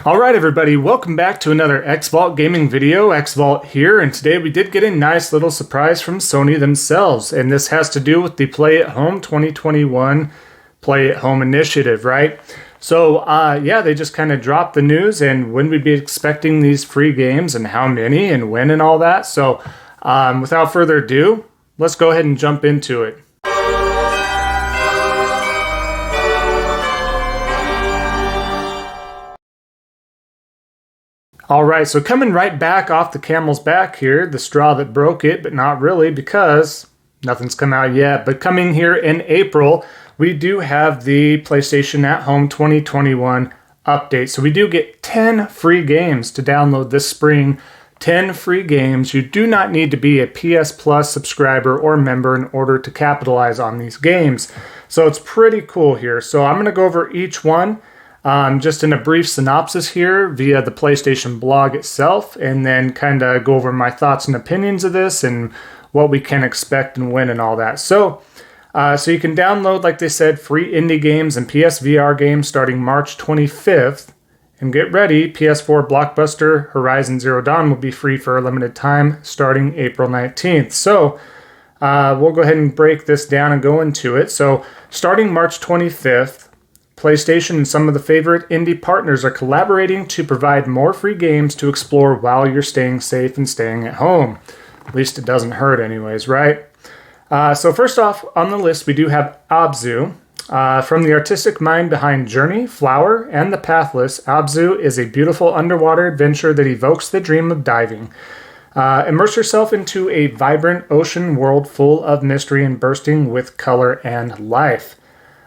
Alright everybody, welcome back to another Xvault gaming video. Xvault here, and today we did get a nice little surprise from Sony themselves, and this has to do with the Play at Home 2021 Play at Home initiative, right? So yeah, they just kind of dropped the news and when we'd be expecting these free games and how many and when and all that. So without further ado, let's go ahead and jump into it. Alright, so coming right back off the camel's back here, the straw that broke it, but not really because nothing's come out yet. But coming here in April, we do have the PlayStation at Home 2021 update. So we do get 10 free games to download this spring. 10 free games. You do not need to be a PS Plus subscriber or member in order to capitalize on these games. So it's pretty cool here. So I'm going to go over each one. Just in a brief synopsis here via the PlayStation blog itself, and then kind of go over my thoughts and opinions of this and what we can expect and when and all that. So you can download, like they said, free indie games and PSVR games starting March 25th. And get ready, PS4 blockbuster Horizon Zero Dawn will be free for a limited time starting April 19th. So we'll go ahead and break this down and go into it. So starting March 25th, PlayStation and some of the favorite indie partners are collaborating to provide more free games to explore while you're staying safe and staying at home. At least it doesn't hurt anyways, right? So first off on the list, we do have Abzu. From the artistic mind behind Journey, Flower, and The Pathless, Abzu is a beautiful underwater adventure that evokes the dream of diving. Immerse yourself into a vibrant ocean world full of mystery and bursting with color and life.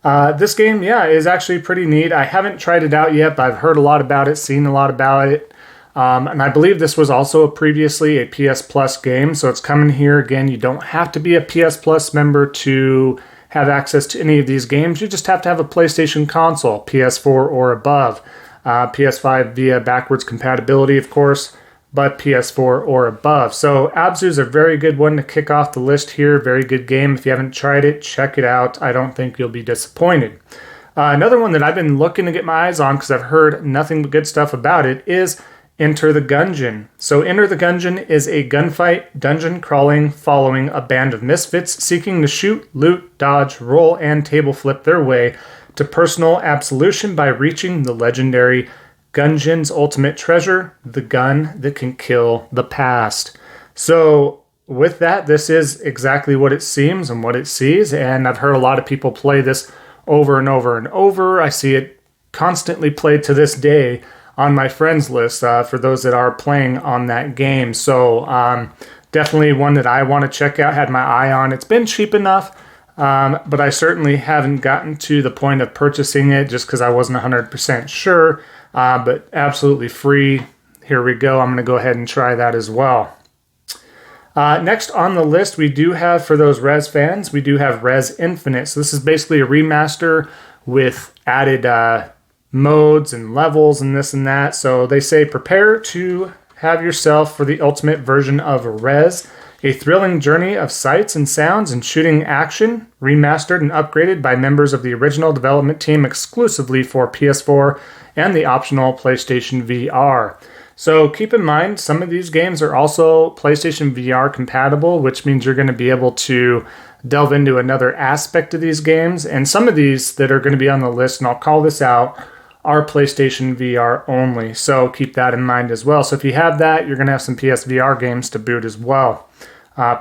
This game, yeah, is actually pretty neat. I haven't tried it out yet, but I've heard a lot about it, seen a lot about it. And I believe this was also previously a PS Plus game, so it's coming here again. You don't have to be a PS Plus member to have access to any of these games. You just have to have a PlayStation console, PS4 or above. PS5 via backwards compatibility, of course, but PS4 or above. So Abzu is a very good one to kick off the list here. Very good game. If you haven't tried it, check it out. I don't think you'll be disappointed. Another one that I've been looking to get my eyes on because I've heard nothing but good stuff about it is Enter the Gungeon. So Enter the Gungeon is a gunfight, dungeon crawling, following a band of misfits seeking to shoot, loot, dodge, roll, and table flip their way to personal absolution by reaching the legendary Gungeon's ultimate treasure, the gun that can kill the past. So with that, this is exactly what it seems and what it sees, and I've heard a lot of people play this over and over and over. I see it constantly played to this day on my friends list for those that are playing on that game. So definitely one that I want to check out, had my eye on. It's been cheap enough, but I certainly haven't gotten to the point of purchasing it just because I wasn't 100% sure. But absolutely free. Here we go. I'm going to go ahead and try that as well. Next on the list, we do have, for those Res fans, we do have Res Infinite. So this is basically a remaster with added modes and levels and this and that. So they say prepare to have yourself for the ultimate version of Res. A thrilling journey of sights and sounds and shooting action, remastered and upgraded by members of the original development team exclusively for PS4 and the optional PlayStation VR. So keep in mind, some of these games are also PlayStation VR compatible, which means you're going to be able to delve into another aspect of these games. And some of these that are going to be on the list, and I'll call this out, are PlayStation VR only. So keep that in mind as well. So if you have that, you're going to have some PSVR games to boot as well.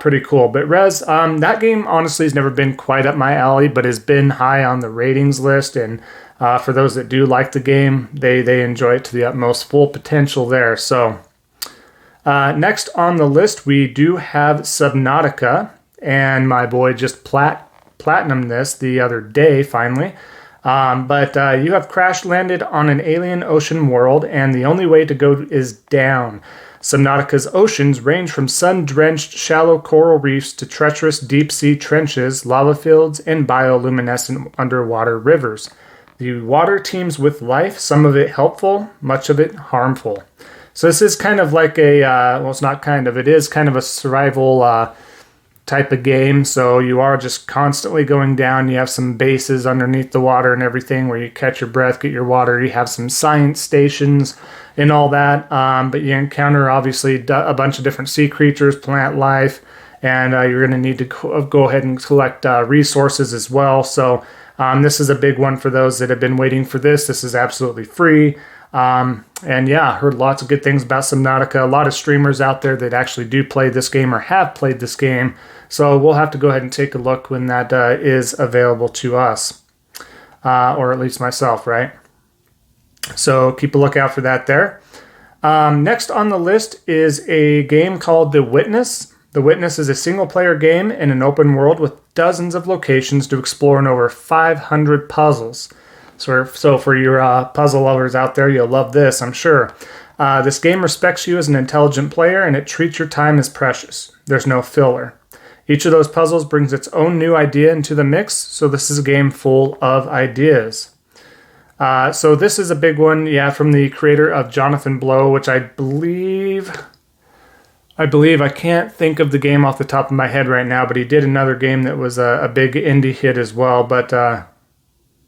Pretty cool. But Res, that game honestly has never been quite up my alley, but has been high on the ratings list. And for those that do like the game, they enjoy it to the utmost full potential there. So next on the list, we do have Subnautica. And my boy just platinumed this the other day, finally. But you have crash landed on an alien ocean world, and the only way to go is down. Subnautica's oceans range from sun-drenched shallow coral reefs to treacherous deep-sea trenches, lava fields, and bioluminescent underwater rivers. The water teems with life, some of it helpful, much of it harmful. So this is kind of like a, well, it's not kind of, it is kind of a survival type of game. So you are just constantly going down. You have some bases underneath the water and everything where you catch your breath, get your water. You have some science stations and all that. But you encounter obviously a bunch of different sea creatures, plant life, and you're going to need to go ahead and collect resources as well. So this is a big one for those that have been waiting for this. This is absolutely free. And yeah, I heard lots of good things about Subnautica. A lot of streamers out there that actually do play this game or have played this game. So we'll have to go ahead and take a look when that is available to us, or at least myself, right? So keep a lookout for that there. Next on the list is a game called The Witness. The Witness is a single-player game in an open world with dozens of locations to explore and over 500 puzzles. So for your puzzle lovers out there, you'll love this, I'm sure. This game respects you as an intelligent player, and it treats your time as precious. There's no filler. Each of those puzzles brings its own new idea into the mix, so this is a game full of ideas. So this is a big one, yeah, from the creator of Jonathan Blow, which I believe, I can't think of the game off the top of my head right now, but he did another game that was a big indie hit as well, but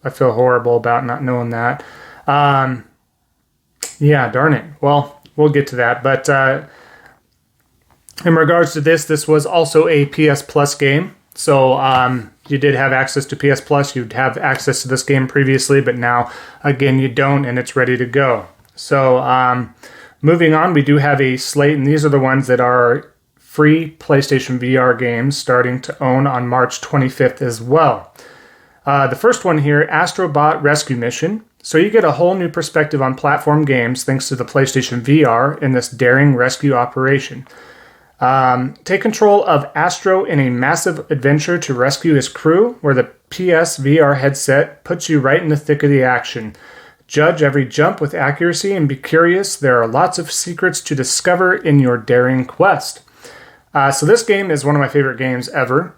I feel horrible about not knowing that. Yeah, darn it. Well, we'll get to that, but in regards to this was also a PS Plus game. So you did have access to PS Plus. You'd have access to this game previously, but now, again, you don't, and it's ready to go. So moving on, we do have a slate, and these are the ones that are free PlayStation VR games starting to own on March 25th as well. The first one here, Astro Rescue Mission. So you get a whole new perspective on platform games thanks to the PlayStation VR in this daring rescue operation. Take control of Astro in a massive adventure to rescue his crew, where the PS VR headset puts you right in the thick of the action. Judge every jump with accuracy and be curious. There are lots of secrets to discover in your daring quest. So this game is one of my favorite games ever.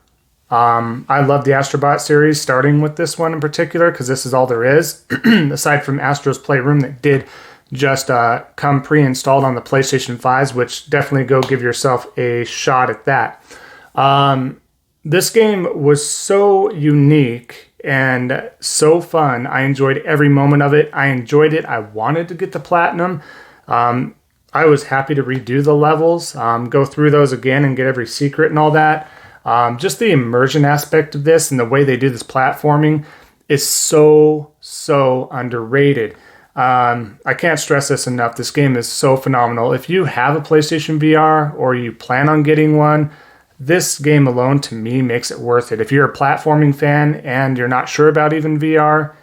I love the Astrobot series, starting with this one in particular, because this is all there is, aside from Astro's Playroom that did just come pre-installed on the PlayStation 5s, which definitely go give yourself a shot at that. This game was so unique and so fun. I enjoyed every moment of it. I enjoyed it. I wanted to get to Platinum. I was happy to redo the levels, go through those again and get every secret and all that. Just the immersion aspect of this and the way they do this platforming is so underrated. I can't stress this enough. This game is so phenomenal. If you have a PlayStation VR or you plan on getting one, this game alone to me makes it worth it. If you're a platforming fan and you're not sure about even VR,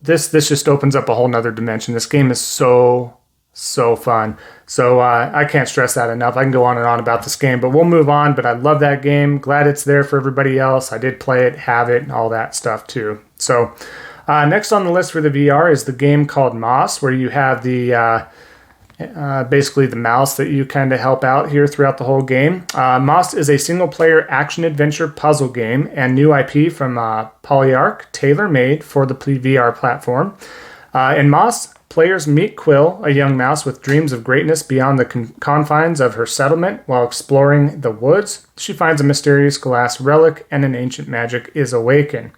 this just opens up a whole nother dimension. This game is so fun. So I can't stress that enough. I can go on and on about this game, but we'll move on. But I love that game. Glad it's there for everybody else. I did play it, have it, and all that stuff too. So next on the list for the VR is the game called Moss, where you have the basically the mouse that you kind of help out here throughout the whole game. Moss is a single-player action-adventure puzzle game and new IP from Polyarc, tailor-made for the VR platform. In Moss, players meet Quill, a young mouse with dreams of greatness beyond the confines of her settlement. While exploring the woods, she finds a mysterious glass relic and an ancient magic is awakened.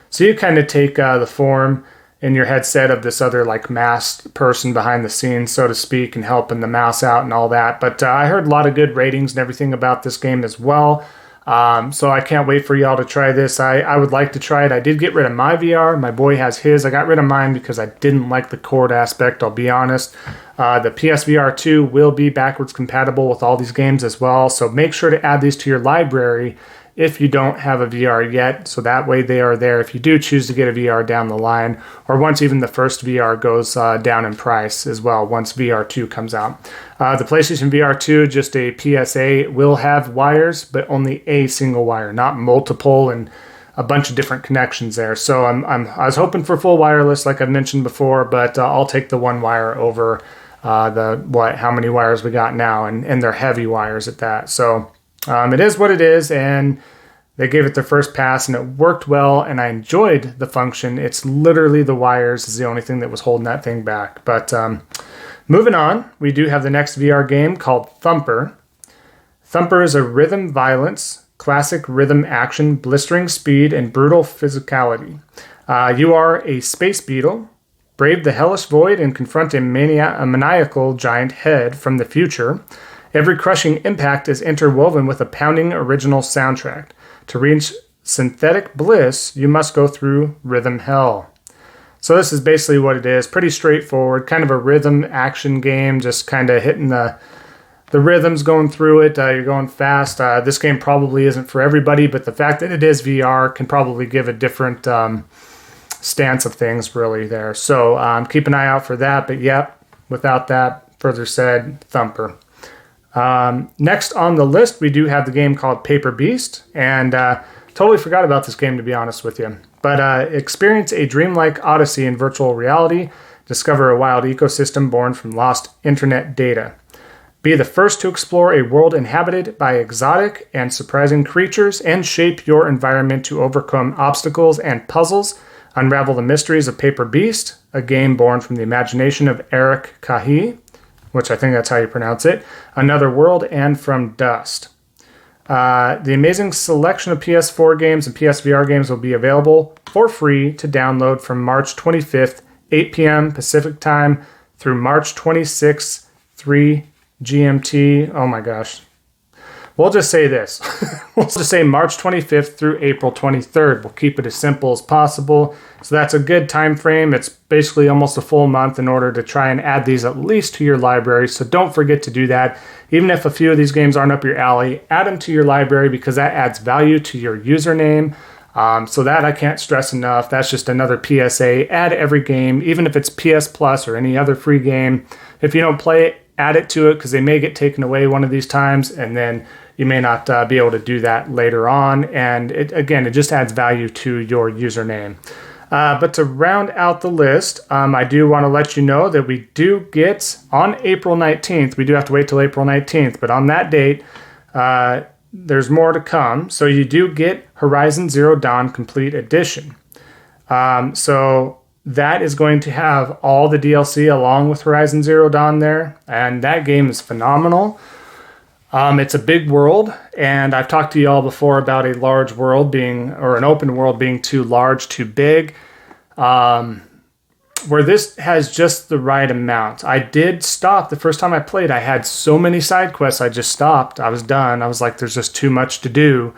So you kind of take the form in your headset of this other like masked person behind the scenes, so to speak, and helping the mouse out and all that. But I heard a lot of good ratings and everything about this game as well. So I can't wait for y'all to try this. I would like to try it. I did get rid of my VR. My boy has his. I got rid of mine because I didn't like the cord aspect, I'll be honest. The PSVR 2 will be backwards compatible with all these games as well. So make sure to add these to your library if you don't have a VR yet. So that way they are there if you do choose to get a VR down the line, or once even the first VR goes down in price as well, once VR 2 comes out. The PlayStation VR 2, just a PSA, will have wires, but only a single wire, not multiple and a bunch of different connections there. So I was hoping for full wireless, like I've mentioned before, but I'll take the one wire over how many wires we got now, and they're heavy wires at that. So it is what it is, and they gave it their first pass, and it worked well, and I enjoyed the function. It's literally the wires is the only thing that was holding that thing back. But moving on, we do have the next VR game called Thumper. Thumper is a rhythm violence classic rhythm action, blistering speed, and brutal physicality. You are a space beetle. Brave the hellish void and confront a maniacal giant head from the future. Every crushing impact is interwoven with a pounding original soundtrack. To reach synthetic bliss, you must go through rhythm hell. So this is basically what it is. Pretty straightforward, kind of a rhythm action game, just kind of hitting the rhythms going through it. You're going fast. This game probably isn't for everybody, but the fact that it is VR can probably give a different stance of things really there. So keep an eye out for that. But yep, without that, further said, Thumper. Next on the list, we do have the game called Paper Beast, and totally forgot about this game, to be honest with you. But experience a dreamlike odyssey in virtual reality, discover a wild ecosystem born from lost internet data. Be the first to explore a world inhabited by exotic and surprising creatures, and shape your environment to overcome obstacles and puzzles. Unravel the mysteries of Paper Beast, a game born from the imagination of Eric Kahi, which I think that's how you pronounce it, Another World, and From Dust. The amazing selection of PS4 games and PSVR games will be available for free to download from March 25th, 8 p.m. Pacific Time through March 26th, 3 GMT. Oh my gosh. We'll just say this. We'll just say March 25th through April 23rd. We'll keep it as simple as possible. So that's a good time frame. It's basically almost a full month in order to try and add these at least to your library. So don't forget to do that. Even if a few of these games aren't up your alley, add them to your library because that adds value to your username. So that I can't stress enough. That's just another PSA. Add every game, even if it's PS Plus or any other free game. If you don't play it, add it to it because they may get taken away one of these times, and then you may not be able to do that later on. And it just adds value to your username. But to round out the list, I do want to let you know that we do get on April 19th. We do have to wait till April 19th, but on that date, there's more to come. So you do get Horizon Zero Dawn Complete Edition. So that is going to have all the DLC along with Horizon Zero Dawn there, and that game is phenomenal. It's a big world, and I've talked to you all before about a large world being, or an open world being too large, too big, where this has just the right amount. I did stop the first time I played. I had so many side quests, I just stopped. I was done. I was like, there's just too much to do.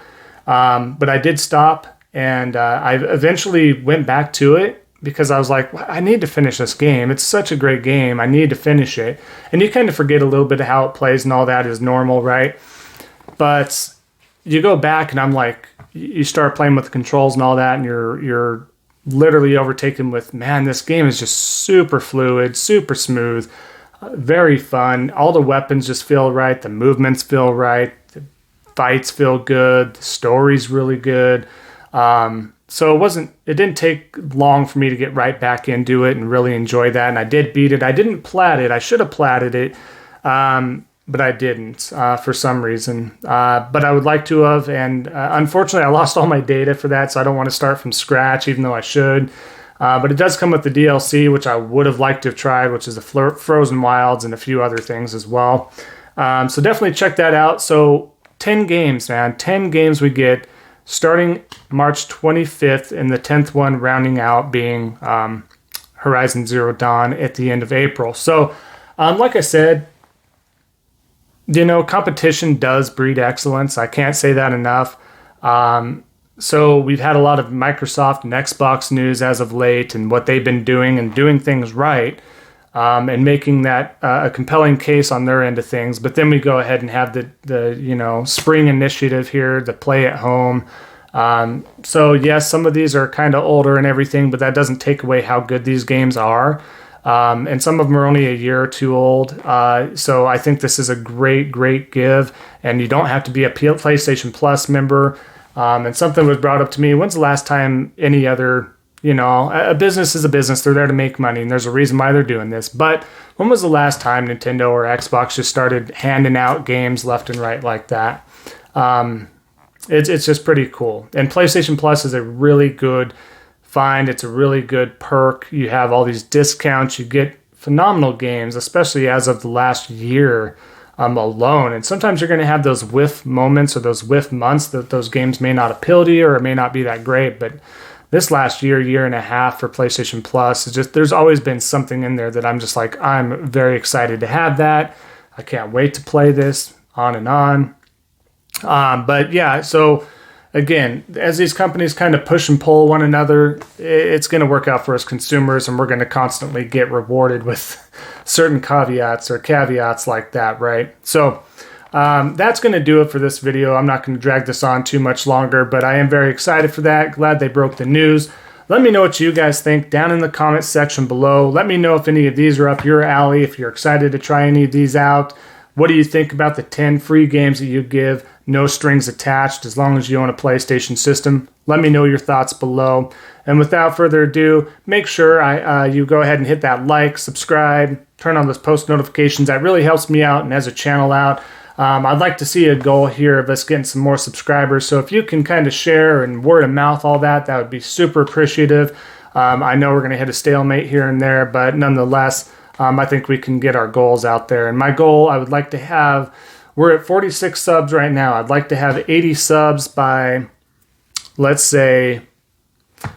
But I did stop, and I eventually went back to it because I was like, I need to finish this game. It's such a great game. I need to finish it. And you kind of forget a little bit of how it plays and all that is normal, right? But you go back and I'm like, you start playing with the controls and all that, and you're literally overtaken with, man, this game is just super fluid, super smooth, very fun. All the weapons just feel right. The movements feel right. The fights feel good. The story's really good. So it didn't take long for me to get right back into it and really enjoy that. And I did beat it. I didn't plat it. I should have platted it, but I didn't for some reason. But I would like to have. And unfortunately, I lost all my data for that, so I don't want to start from scratch, even though I should. But it does come with the DLC, which I would have liked to have tried, which is the Frozen Wilds and a few other things as well. So definitely check that out. So 10 games, man. 10 games we get starting March 25th, and the 10th one rounding out being Horizon Zero Dawn at the end of April. So, like I said, competition does breed excellence. I can't say that enough. So we've had a lot of Microsoft and Xbox news as of late and what they've been doing and doing things right, and making that a compelling case on their end of things. But then we go ahead and have the spring initiative here, the play at home. So yes, some of these are kind of older and everything, but that doesn't take away how good these games are. And some of them are only a year or two old. So I think this is a great, great give, and you don't have to be a PlayStation Plus member. And something was brought up to me. When's the last time any other, a business is a business. They're there to make money, and there's a reason why they're doing this. But when was the last time Nintendo or Xbox just started handing out games left and right like that? It's just pretty cool. And PlayStation Plus is a really good find. It's a really good perk. You have all these discounts. You get phenomenal games, especially as of the last year. alone. And sometimes you're going to have those whiff moments or those whiff months that those games may not appeal to you or it may not be that great. But this last year and a half for PlayStation Plus, is just, there's always been something in there that I'm just like, I'm very excited to have that. I can't wait to play this, on and on. But yeah, so again, as these companies kind of push and pull one another, it's going to work out for us consumers, and we're going to constantly get rewarded with certain caveats like that, right? So that's going to do it for this video. I'm not going to drag this on too much longer, but I am very excited for that. Glad they broke the news. Let me know what you guys think down in the comments section below. Let me know if any of these are up your alley, if you're excited to try any of these out. What do you think about the 10 free games that you give? No strings attached, as long as you own a PlayStation system. Let me know your thoughts below. And without further ado, make sure you go ahead and hit that like, subscribe, turn on those post notifications. That really helps me out and has a channel out. I'd like to see a goal here of us getting some more subscribers. So if you can kind of share and word of mouth all that, that would be super appreciative. I know we're going to hit a stalemate here and there, but nonetheless, I think we can get our goals out there. And my goal, I would like to have, we're at 46 subs right now. I'd like to have 80 subs by, let's say,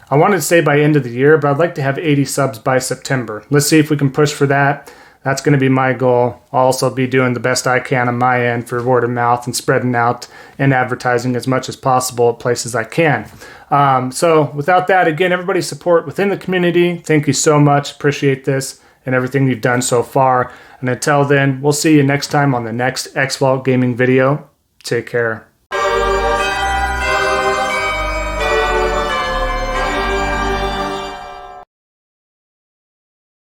I wanted to say by end of the year, but I'd like to have 80 subs by September. Let's see if we can push for that. That's going to be my goal. I'll also be doing the best I can on my end for word of mouth and spreading out and advertising as much as possible at places I can. So without that, again, everybody's support within the community. Thank you so much. Appreciate this and everything you've done so far. And until then, we'll see you next time on the next Xvault gaming video. Take care.